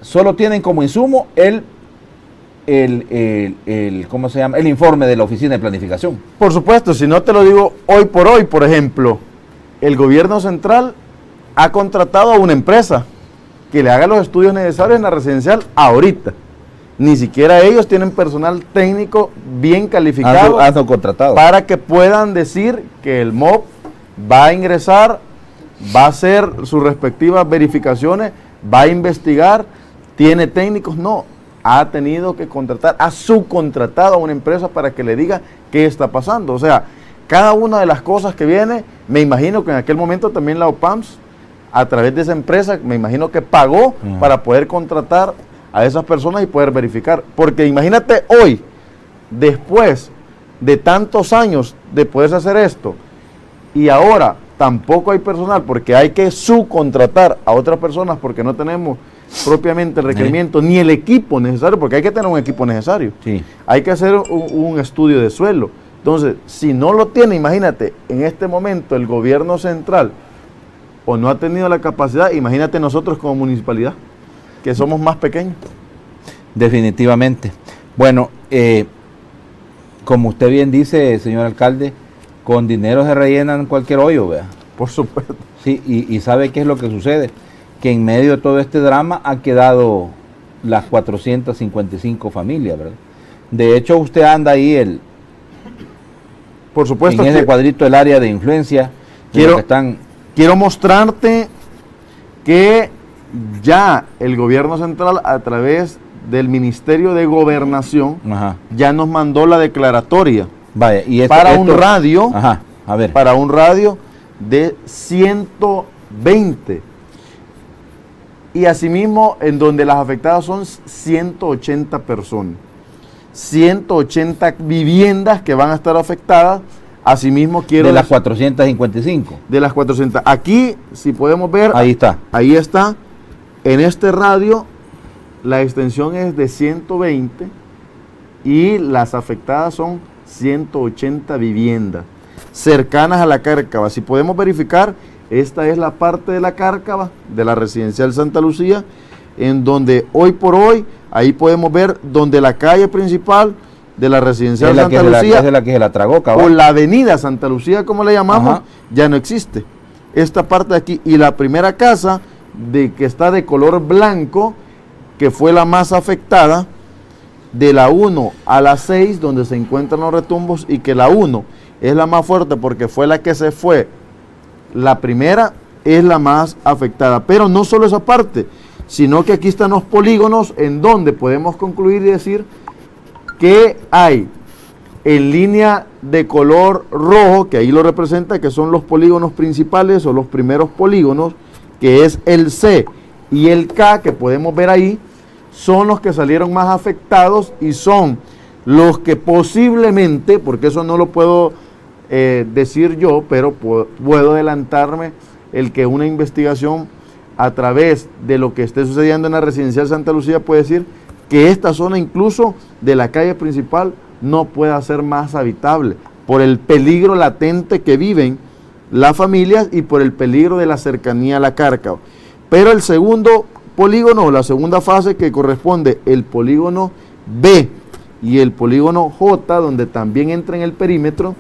solo tienen como insumo ¿cómo se llama? El informe de la Oficina de Planificación. Por supuesto, si no te lo digo hoy, por ejemplo, el gobierno central ha contratado a una empresa que le haga los estudios necesarios en la residencial ahorita. Ni siquiera ellos tienen personal técnico bien calificado Han contratado para que puedan decir que el MOP va a ingresar, va a hacer sus respectivas verificaciones, va a investigar, tiene técnicos. No, ha tenido que contratar, ha subcontratado a una empresa para que le diga qué está pasando. O sea, cada una de las cosas que viene, me imagino que en aquel momento también la OPAMS, a través de esa empresa, me imagino que pagó para poder contratar a esas personas y poder verificar. Porque imagínate hoy, después de tantos años de poderse hacer esto, y ahora tampoco hay personal porque hay que subcontratar a otras personas porque no tenemos propiamente el requerimiento ni el equipo necesario, porque hay que tener un equipo necesario. Sí. Hay que hacer un estudio de suelo. Entonces, si no lo tiene, imagínate, en este momento el gobierno central o no ha tenido la capacidad, imagínate nosotros como municipalidad, que somos más pequeños. Definitivamente. Bueno, como usted bien dice, señor alcalde, con dinero se rellenan cualquier hoyo, vea. Por supuesto. Sí, y ¿sabe qué es lo que sucede? Que en medio de todo este drama ha quedado las 455 familias, ¿verdad? De hecho, usted anda ahí por supuesto, en ese cuadrito del área de influencia. Quiero mostrarte que ya el gobierno central, a través del Ministerio de Gobernación, ya nos mandó la declaratoria. Vaya, y para un radio, a ver. Para un radio de 120. Y asimismo, en donde las afectadas son 180 personas. 180 viviendas que van a estar afectadas. Asimismo, quiero... De las 455. De las 400. Aquí, si podemos ver... Ahí está. Ahí está. En este radio, la extensión es de 120 y las afectadas son 180 viviendas cercanas a la Cárcava. Si podemos verificar, esta es la parte de la Cárcava, de la residencial Santa Lucía, en donde hoy por hoy, ahí podemos ver donde la calle principal de la residencial Santa Lucía, es la que se la tragó, cabrón. O la avenida Santa Lucía, como le llamamos, ya no existe. Esta parte de aquí, y la primera casa que está de color blanco, que fue la más afectada, de la 1 a la 6, donde se encuentran los retumbos, y que la 1 es la más fuerte porque fue la que se fue, la primera es la más afectada. Pero no solo esa parte, sino que aquí están los polígonos en donde podemos concluir y decir que hay en línea de color rojo, que ahí lo representa, que son los polígonos principales o los primeros polígonos, que es el C y el K, que podemos ver ahí, son los que salieron más afectados y son los que posiblemente, porque eso no lo puedo decir yo, pero puedo adelantarme el que una investigación a través de lo que esté sucediendo en la residencial Santa Lucía puede decir que esta zona incluso de la calle principal no pueda ser más habitable por el peligro latente que viven las familias y por el peligro de la cercanía a la Cárcava. Pero el segundo polígono, la segunda fase, que corresponde el polígono B y el polígono J, donde también entra en el perímetro,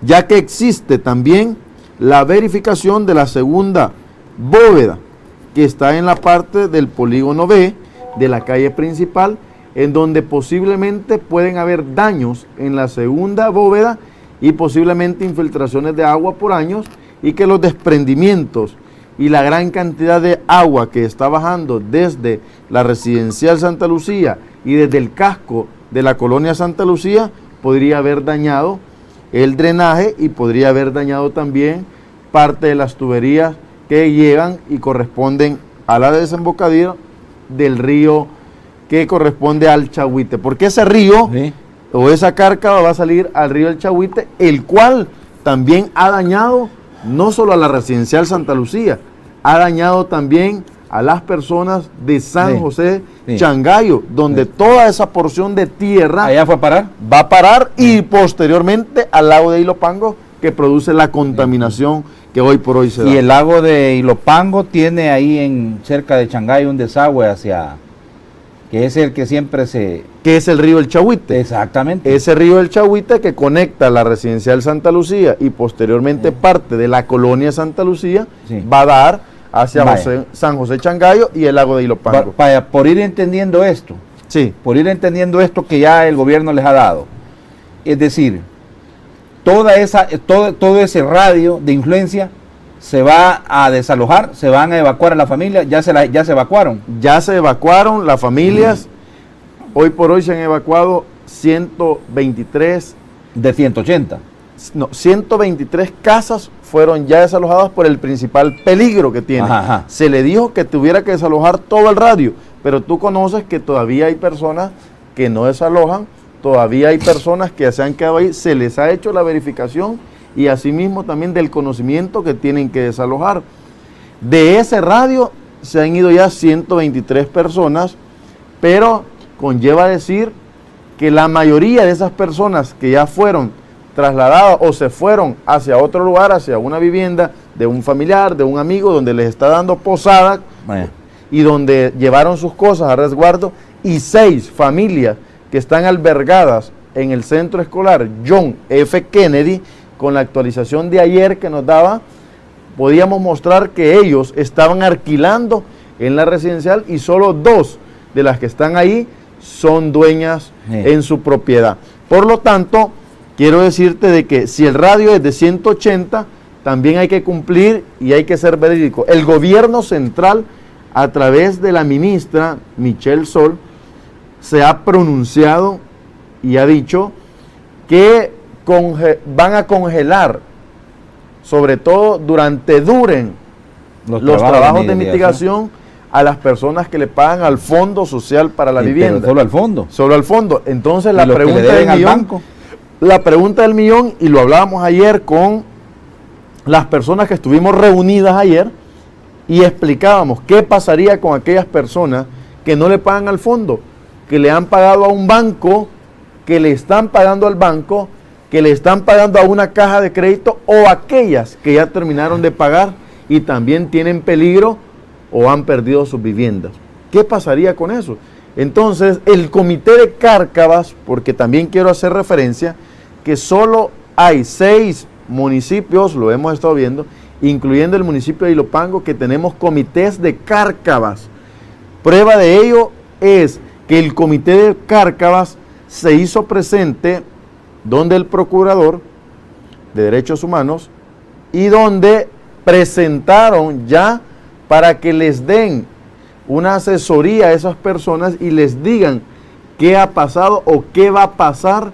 ya que existe también la verificación de la segunda bóveda, que está en la parte del polígono B, de la calle principal, en donde posiblemente pueden haber daños en la segunda bóveda y posiblemente infiltraciones de agua por años, y que los desprendimientos y la gran cantidad de agua que está bajando desde la residencial Santa Lucía y desde el casco de la colonia Santa Lucía podría haber dañado el drenaje y podría haber dañado también parte de las tuberías que llegan y corresponden a la desembocadura del río que corresponde al Chahuite, porque ese río o esa Cárcava va a salir al río del Chahuite, el cual también ha dañado no solo a la residencial Santa Lucía, ha dañado también a las personas de San José Changayo, donde toda esa porción de tierra allá fue a parar, va a parar y posteriormente al lago de Ilopango, que produce la contaminación que hoy por hoy se da. Y el lago de Ilopango tiene ahí en cerca de Changay un desagüe que es el que siempre que es el río El Chahuite. Exactamente. Ese río El Chahuite que conecta la residencial Santa Lucía y posteriormente parte de la colonia Santa Lucía, va a dar hacia San José Changayo y el lago de Ilopango. Por ir entendiendo esto, que ya el gobierno les ha dado, es decir, todo ese radio de influencia se va a desalojar, se van a evacuar a la familia, ya se evacuaron. Ya se evacuaron las familias, hoy por hoy se han evacuado 123. De 180. No, 123 casas fueron ya desalojadas por el principal peligro que tiene. Ajá. Se le dijo que tuviera que desalojar todo el radio, pero tú conoces que todavía hay personas que no desalojan, todavía hay personas que se han quedado ahí, se les ha hecho la verificación y asimismo también del conocimiento que tienen que desalojar. De ese radio se han ido ya 123 personas, pero conlleva decir que la mayoría de esas personas que ya fueron trasladadas o se fueron hacia otro lugar, hacia una vivienda de un familiar, de un amigo, donde les está dando posada y donde llevaron sus cosas a resguardo, y 6 familias que están albergadas en el centro escolar John F. Kennedy. Con la actualización de ayer que nos daba, podíamos mostrar que ellos estaban alquilando en la residencial y solo 2 de las que están ahí son dueñas en su propiedad. Por lo tanto, quiero decirte de que si el radio es de 180, también hay que cumplir y hay que ser verídico. El gobierno central, a través de la ministra Michelle Sol, se ha pronunciado y ha dicho que van a congelar, sobre todo duren los trabajos de mitigación a las personas que le pagan al Fondo Social para la Vivienda. Solo al fondo. Solo al fondo. Entonces la pregunta del millón, y lo hablábamos ayer con las personas que estuvimos reunidas ayer, y explicábamos qué pasaría con aquellas personas que no le pagan al fondo, que le han pagado a un banco, que le están pagando al banco, que le están pagando a una caja de crédito, o aquellas que ya terminaron de pagar y también tienen peligro o han perdido sus viviendas. ¿Qué pasaría con eso? Entonces, el comité de Cárcavas, porque también quiero hacer referencia, que solo hay 6 municipios, lo hemos estado viendo, incluyendo el municipio de Ilopango, que tenemos comités de Cárcavas. Prueba de ello es que el comité de Cárcavas se hizo presente donde el procurador de Derechos Humanos y donde presentaron ya para que les den una asesoría a esas personas y les digan qué ha pasado o qué va a pasar,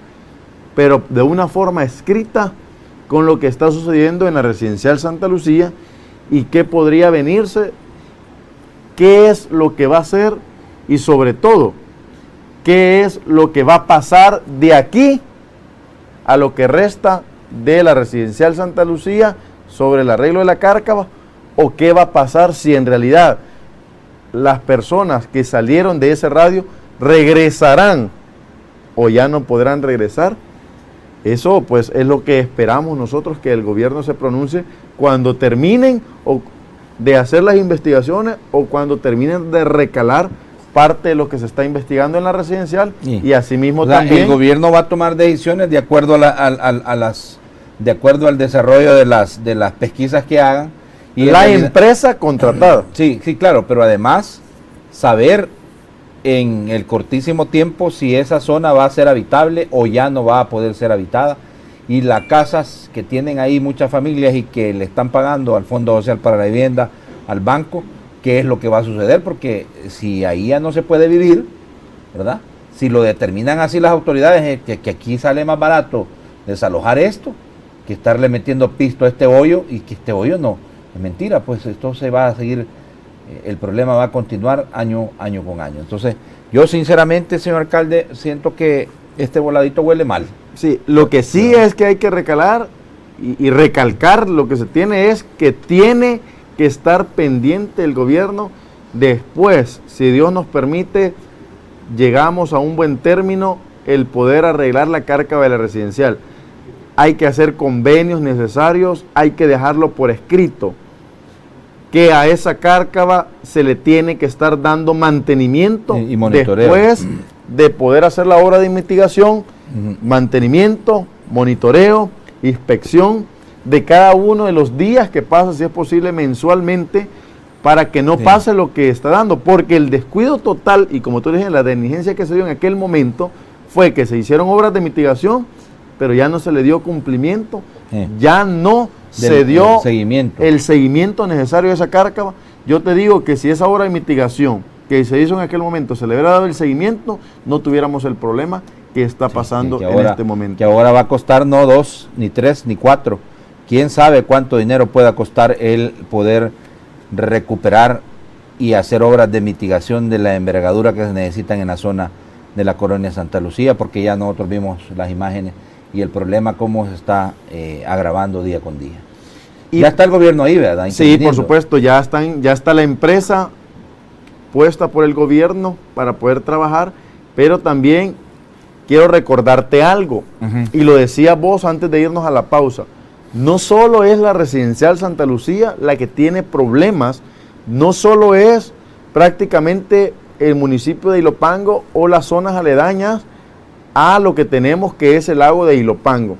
pero de una forma escrita, con lo que está sucediendo en la residencial Santa Lucía y qué podría venirse, qué es lo que va a hacer y sobre todo, qué es lo que va a pasar de aquí a lo que resta de la residencial Santa Lucía sobre el arreglo de la Cárcava, o qué va a pasar si en realidad las personas que salieron de ese radio regresarán o ya no podrán regresar. Eso pues es lo que esperamos nosotros, que el gobierno se pronuncie cuando terminen de hacer las investigaciones o cuando terminen de recalar parte de lo que se está investigando en la residencial, y asimismo también el gobierno va a tomar decisiones de acuerdo de acuerdo al desarrollo de las pesquisas que hagan y la empresa contratada. Sí, claro, pero además saber en el cortísimo tiempo si esa zona va a ser habitable o ya no va a poder ser habitada, y las casas que tienen ahí muchas familias y que le están pagando al Fondo Social para la Vivienda, al banco, qué es lo que va a suceder, porque si ahí ya no se puede vivir, ¿verdad? Si lo determinan así las autoridades, que aquí sale más barato desalojar esto que estarle metiendo pisto a este hoyo, y que este hoyo no, es mentira, pues esto se va a seguir, el problema va a continuar año con año. Entonces, yo sinceramente, señor alcalde, siento que este voladito huele mal. Sí, lo que sí es que hay que recalar y recalcar, lo que se tiene es que tiene que estar pendiente el gobierno. Después, si Dios nos permite, llegamos a un buen término, el poder arreglar la Cárcava de la residencial. hay que hacer convenios necesarios, hay que dejarlo por escrito, que a esa cárcava se le tiene que estar dando mantenimiento y monitoreo. Después de poder hacer la obra de investigación, mantenimiento, monitoreo, inspección de cada uno de los días que pasa, si es posible mensualmente, para que no pase lo que está dando, porque el descuido total, y como tú dijiste, la negligencia que se dio en aquel momento, fue que se hicieron obras de mitigación, pero ya no se le dio cumplimiento, ya no se dio el seguimiento necesario de esa cárcava. Yo te digo que si esa obra de mitigación que se hizo en aquel momento se le hubiera dado el seguimiento, no tuviéramos el problema que está pasando en este momento. Que ahora va a costar no 2, ni 3, ni 4. ¿Quién sabe cuánto dinero pueda costar el poder recuperar y hacer obras de mitigación de la envergadura que se necesitan en la zona de la colonia Santa Lucía? Porque ya nosotros vimos las imágenes y el problema cómo se está agravando día con día. Y ya está el gobierno ahí, ¿verdad? Sí, por supuesto, ya está la empresa puesta por el gobierno para poder trabajar, pero también quiero recordarte algo, y lo decía vos antes de irnos a la pausa. No solo es la residencial Santa Lucía la que tiene problemas, no solo es prácticamente el municipio de Ilopango o las zonas aledañas a lo que tenemos, que es el lago de Ilopango.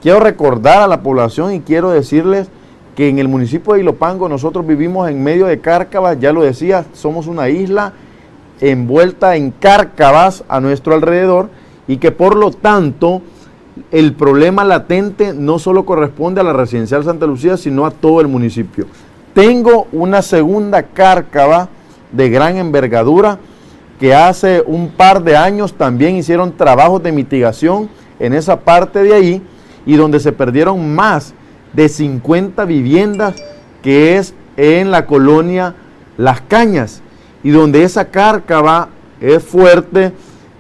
Quiero recordar a la población y quiero decirles que en el municipio de Ilopango nosotros vivimos en medio de cárcavas, ya lo decía, somos una isla envuelta en cárcavas a nuestro alrededor, y que por lo tanto el problema latente no solo corresponde a la residencial Santa Lucía, sino a todo el municipio. Tengo una segunda cárcava de gran envergadura que hace un par de años también hicieron trabajos de mitigación en esa parte de ahí, y donde se perdieron más de 50 viviendas, que es en la colonia Las Cañas, y donde esa cárcava es fuerte,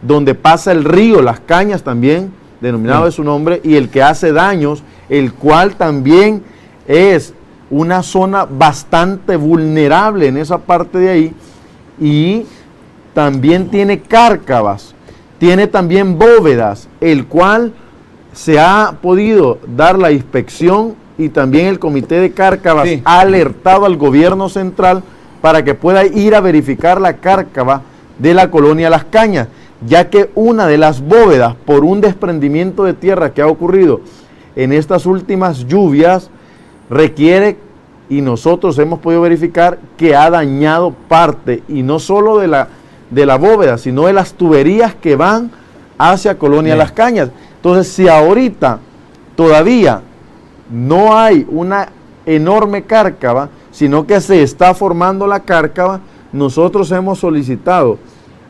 donde pasa el río Las Cañas también, denominado de su nombre, y el que hace daños, el cual también es una zona bastante vulnerable en esa parte de ahí, y también tiene cárcavas, tiene también bóvedas, el cual se ha podido dar la inspección, y también el comité de cárcavas ha alertado al gobierno central para que pueda ir a verificar la cárcava de la colonia Las Cañas, ya que una de las bóvedas, por un desprendimiento de tierra que ha ocurrido en estas últimas lluvias, requiere, y nosotros hemos podido verificar, que ha dañado parte, y no solo de la bóveda, sino de las tuberías que van hacia colonia Las Cañas. Entonces, si ahorita todavía no hay una enorme cárcava, sino que se está formando la cárcava, nosotros hemos solicitado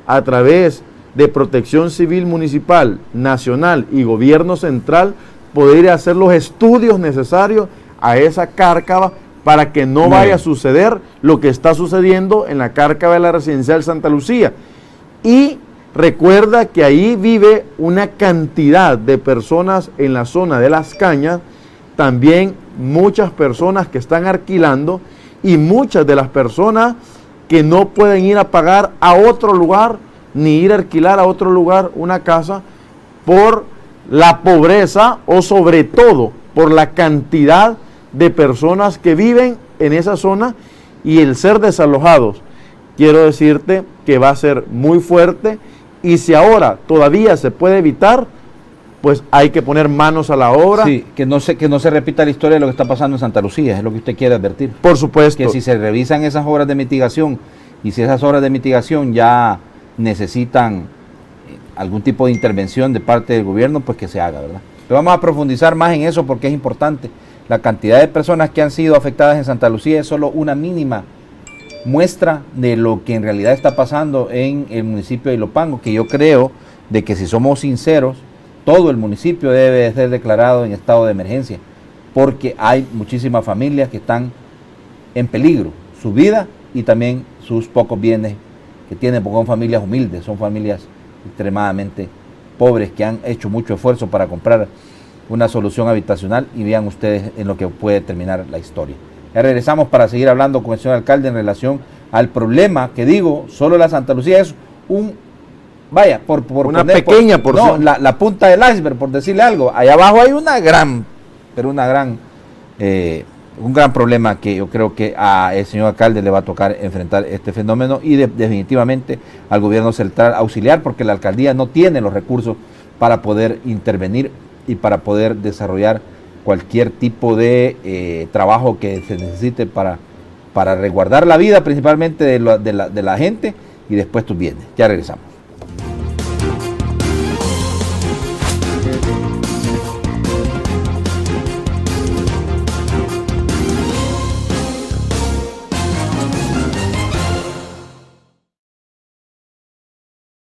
a través de Protección Civil Municipal, Nacional y Gobierno Central poder hacer los estudios necesarios a esa cárcava para que no vaya a suceder lo que está sucediendo en la cárcava de la residencial Santa Lucía. Y recuerda que ahí vive una cantidad de personas en la zona de Las Cañas, también muchas personas que están alquilando, y muchas de las personas que no pueden ir a pagar a otro lugar, ni ir a alquilar a otro lugar una casa, por la pobreza, o sobre todo por la cantidad de personas que viven en esa zona y el ser desalojados. Quiero decirte que va a ser muy fuerte, y si ahora todavía se puede evitar, pues hay que poner manos a la obra. Sí, que no se repita la historia de lo que está pasando en Santa Lucía, es lo que usted quiere advertir. Por supuesto. Que si se revisan esas obras de mitigación, y si esas obras de mitigación ya necesitan algún tipo de intervención de parte del gobierno, pues que se haga, ¿verdad? Pero vamos a profundizar más en eso porque es importante. La cantidad de personas que han sido afectadas en Santa Lucía es solo una mínima muestra de lo que en realidad está pasando en el municipio de Ilopango, que yo creo de que, si somos sinceros, todo el municipio debe ser declarado en estado de emergencia, porque hay muchísimas familias que están en peligro, su vida y también sus pocos bienes que tienen, porque son familias humildes, son familias extremadamente pobres que han hecho mucho esfuerzo para comprar una solución habitacional, y vean ustedes en lo que puede terminar la historia. Ya regresamos para seguir hablando con el señor alcalde en relación al problema que, digo, solo la Santa Lucía es vaya, por una poner, pequeña no, porción. la punta del iceberg, por decirle algo. Allá abajo hay un gran problema que yo creo que al señor alcalde le va a tocar enfrentar este fenómeno y definitivamente al gobierno central auxiliar, porque la alcaldía no tiene los recursos para poder intervenir y para poder desarrollar cualquier tipo de trabajo que se necesite para resguardar la vida principalmente de la gente y después tus bienes. Ya regresamos.